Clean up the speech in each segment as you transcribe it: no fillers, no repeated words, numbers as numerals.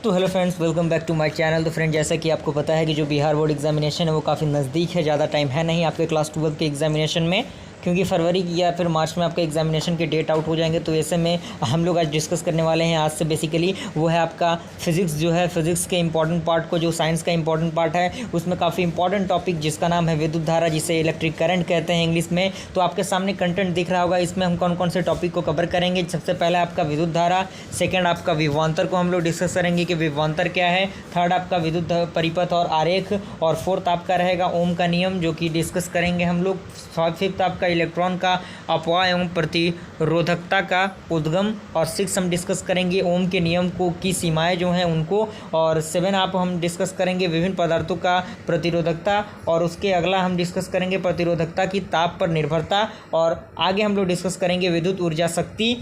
तो hello friends, welcome back to my channel. तो friend, जैसा कि आपको पता है कि जो बिहार बोर्ड एग्जामिनेशन है वो काफ़ी नज़दीक है, ज़्यादा टाइम है नहीं आपके क्लास 12 के एग्जामिनेशन में, क्योंकि फरवरी या फिर मार्च में आपका एग्जामिनेशन के डेट आउट हो जाएंगे। तो ऐसे में हम लोग आज डिस्कस करने वाले हैं आज से बेसिकली वो है आपका फिज़िक्स, जो है फिज़िक्स के इंपॉर्टेंट पार्ट को, जो साइंस का इंपॉर्टेंट पार्ट है उसमें काफ़ी इंपॉर्टेंट टॉपिक जिसका नाम है विद्युत धारा, जिसे इलेक्ट्रिक करंट कहते हैं इंग्लिश में। तो आपके सामने कंटेंट दिख रहा होगा, इसमें हम कौन कौन से टॉपिक को कवर करेंगे। सबसे पहले आपका विद्युत धारा, सेकेंड आपका विभवांतर को हम लोग डिस्कस करेंगे कि विभवांतर क्या है, थर्ड आपका विद्युत परिपथ और आरेख, और फोर्थ आपका रहेगा ओम का नियम जो कि डिस्कस करेंगे हम लोग। फिफ्थ आपका इलेक्ट्रॉन का अपवाह एवं प्रतिरोधकता का उद्गम, और सिक्स हम डिस्कस करेंगे ओम के नियम को की सीमाएं जो हैं उनको, और सेवन आप हम डिस्कस करेंगे विभिन्न पदार्थों का प्रतिरोधकता, और उसके अगला हम डिस्कस करेंगे प्रतिरोधकता की ताप पर निर्भरता, और आगे हम लोग डिस्कस करेंगे विद्युत ऊर्जा शक्ति,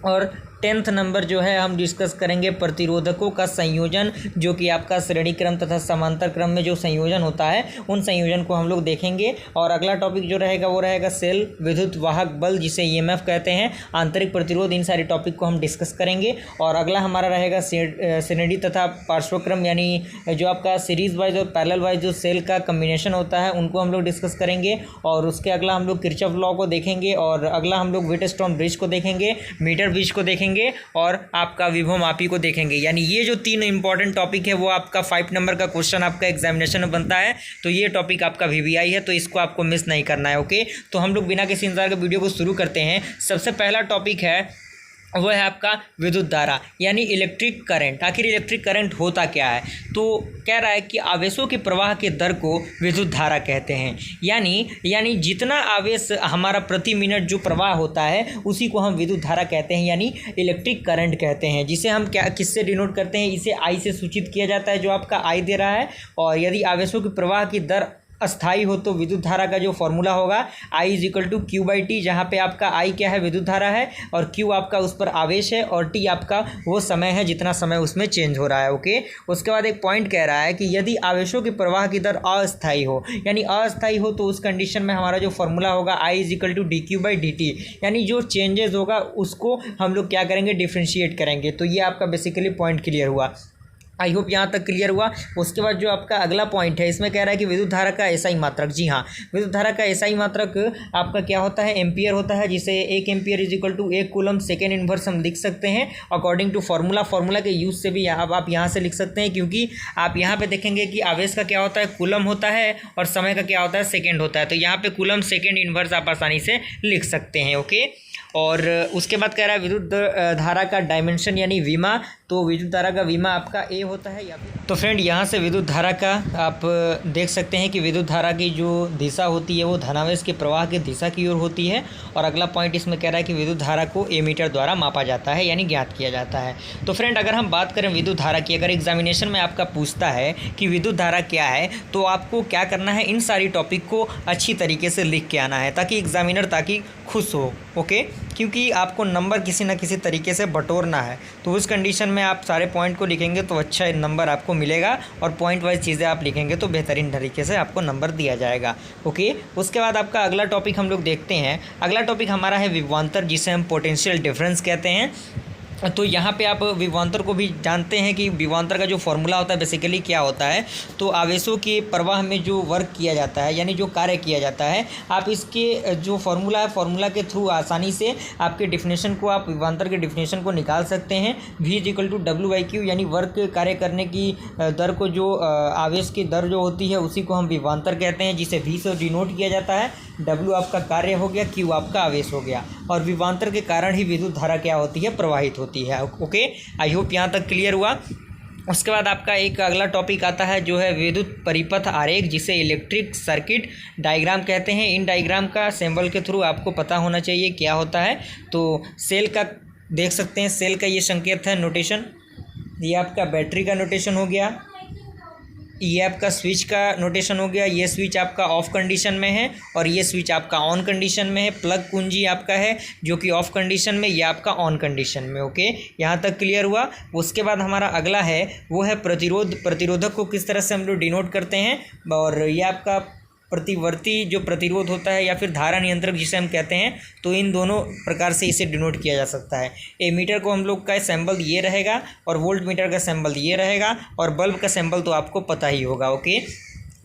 और 10th नंबर जो है हम डिस्कस करेंगे प्रतिरोधकों का संयोजन, जो कि आपका श्रेणी क्रम तथा समांतर क्रम में जो संयोजन होता है उन संयोजन को हम लोग देखेंगे। और अगला टॉपिक जो रहेगा वो रहेगा सेल, विद्युत वाहक बल जिसे ईएमएफ कहते हैं, आंतरिक प्रतिरोध, इन सारे टॉपिक को हम डिस्कस करेंगे। और अगला हमारा रहेगा श्रेणी तथा पार्श्वक्रम, यानी जो आपका सीरीज वाइज और पैरेलल वाइज जो सेल का कम्बिनेशन होता है उनको हम लोग डिस्कस करेंगे। और उसके अगला हम लोग किरचॉफ लॉ को देखेंगे, और अगला हम लोग व्हीटस्टोन ब्रिज को देखेंगे, मीटर ब्रिज को देखेंगे, और आपका विभव मापी को देखेंगे। यानी ये जो तीन इंपॉर्टेंट टॉपिक है वो आपका 5 नंबर का क्वेश्चन आपका एग्जामिनेशन में बनता है। तो ये टॉपिक आपका वीवीआई है, तो इसको आपको मिस नहीं करना है। ओके, तो हम लोग बिना किसी इंतजार के वीडियो को शुरू करते हैं। सबसे पहला टॉपिक है वो है आपका विद्युत धारा यानी इलेक्ट्रिक करंट। आखिर इलेक्ट्रिक करंट होता क्या है? तो कह रहा है कि आवेशों के प्रवाह के दर को विद्युत धारा कहते हैं। यानी जितना आवेश हमारा प्रति मिनट जो प्रवाह होता है उसी को हम विद्युत धारा कहते हैं, यानी इलेक्ट्रिक करंट कहते हैं, जिसे हम क्या किससे डिनोट करते हैं, इसे आई से सूचित किया जाता है, जो आपका आई दे रहा है। और यदि आवेशों के प्रवाह की दर अस्थाई हो तो विद्युत धारा का जो फॉर्मूला होगा I = Q/T, जहाँ पे आपका I क्या है, विद्युत धारा है, और Q आपका उस पर आवेश है, और T आपका वो समय है जितना समय उसमें चेंज हो रहा है। ओके, उसके बाद एक पॉइंट कह रहा है कि यदि आवेशों के प्रवाह की दर अस्थाई हो, यानी अस्थाई हो, तो उस कंडीशन में हमारा जो फॉर्मूला होगा I = dQ/dt, यानी जो चेंजेस होगा उसको हम लोग क्या करेंगे, डिफ्रेंशिएट करेंगे। तो ये आपका बेसिकली पॉइंट क्लियर हुआ। आई होप यहाँ तक क्लियर हुआ। उसके बाद जो आपका अगला पॉइंट है, इसमें कह रहा है कि विद्युत धारा का एसआई मात्रक। जी हाँ, विद्युत धारा का एसआई मात्रक आपका क्या होता है, एम्पियर होता है, जिसे 1 एम्पियर = 1 कूलम सेकेंड इनवर्स हम लिख सकते हैं अकॉर्डिंग टू फार्मूला के यूज़ से भी अब आप यहाँ से लिख सकते हैं, क्योंकि आप यहाँ पे देखेंगे कि आवेश का क्या होता है, कूलम होता है, और समय का क्या होता है, सेकेंड होता है। तो यहाँ पे कूलम सेकेंड इनवर्स आप आसानी से लिख सकते हैं। ओके, और उसके बाद कह रहा है विद्युत धारा का डायमेंशन यानी विमा। तो विद्युत धारा का विमा आपका ए होता है या फिर, तो फ्रेंड यहाँ से विद्युत धारा का आप देख सकते हैं कि विद्युत धारा की जो दिशा होती है वो धनावेश के प्रवाह की दिशा की ओर होती है। और अगला पॉइंट इसमें कह रहा है कि विद्युत धारा को एमीटर द्वारा मापा जाता है, यानी ज्ञात किया जाता है। तो फ्रेंड, अगर हम बात करें विद्युत धारा की, अगर एग्जामिनेशन में आपका पूछता है कि विद्युत धारा क्या है, तो आपको क्या करना है, इन सारी टॉपिक को अच्छी तरीके से लिख के आना है, ताकि एग्जामिनर खुश हो। ओके, क्योंकि आपको नंबर किसी न किसी तरीके से बटोरना है, तो उस कंडीशन में आप सारे पॉइंट को लिखेंगे तो अच्छा नंबर आपको मिलेगा, और पॉइंट वाइज चीज़ें आप लिखेंगे तो बेहतरीन तरीके से आपको नंबर दिया जाएगा। ओके, उसके बाद आपका अगला टॉपिक हम लोग देखते हैं। अगला टॉपिक हमारा है विभवांतर, जिसे हम पोटेंशियल डिफरेंस कहते हैं। तो यहाँ पे आप विभवांतर को भी जानते हैं कि विभवांतर का जो फॉर्मूला होता है बेसिकली क्या होता है। तो आवेशों के प्रवाह में जो वर्क किया जाता है, यानी जो कार्य किया जाता है, आप इसके जो फॉर्मूला है, फॉर्मूला के थ्रू आसानी से आपके डिफिनेशन को, आप विभवांतर के डिफिनेशन को निकाल सकते हैं। V = W/Q, यानी वर्क कार्य करने की दर को, जो आवेश की दर जो होती है उसी को हम विभवांतर कहते हैं, जिसे V से डिनोट किया जाता है। W आपका कार्य हो गया, Q आपका आवेश हो गया, और विभवांतर के कारण ही विद्युत धारा क्या होती है, प्रवाहित होती है। ओके, आई होप यहाँ तक क्लियर हुआ। उसके बाद आपका एक अगला टॉपिक आता है जो है विद्युत परिपथ आरेख, जिसे इलेक्ट्रिक सर्किट डायग्राम कहते हैं। इन डायग्राम का सिंबल के थ्रू आपको पता होना चाहिए क्या होता है। तो सेल का देख सकते हैं, सेल का ये संकेत है, नोटेशन, ये आपका बैटरी का नोटेशन हो गया, ये आपका स्विच का नोटेशन हो गया, ये स्विच आपका ऑफ कंडीशन में है, और ये स्विच आपका ऑन कंडीशन में है। प्लग कुंजी आपका है जो कि ऑफ कंडीशन में, ये आपका ऑन कंडीशन में। ओके, यहाँ तक क्लियर हुआ। उसके बाद हमारा अगला है वो है प्रतिरोधक को किस तरह से हम लोग डिनोट करते हैं, और ये आपका प्रतिवर्ती जो प्रतिरोध होता है या फिर धारा नियंत्रक जिसे हम कहते हैं, तो इन दोनों प्रकार से इसे डिनोट किया जा सकता है। एमीटर को हम लोग का सिंबल ये रहेगा और वोल्ट मीटर का सिंबल ये रहेगा और बल्ब का सिंबल तो आपको पता ही होगा। ओके,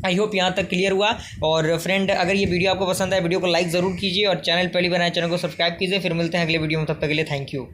आई होप यहाँ तक क्लियर हुआ। और फ्रेंड, अगर ये वीडियो आपको पसंद आए वीडियो को लाइक ज़रूर कीजिए और चैनल पहली बनाए चैनल को सब्सक्राइब कीजिए। फिर मिलते हैं अगले वीडियो में, तब तक के लिए थैंक यू।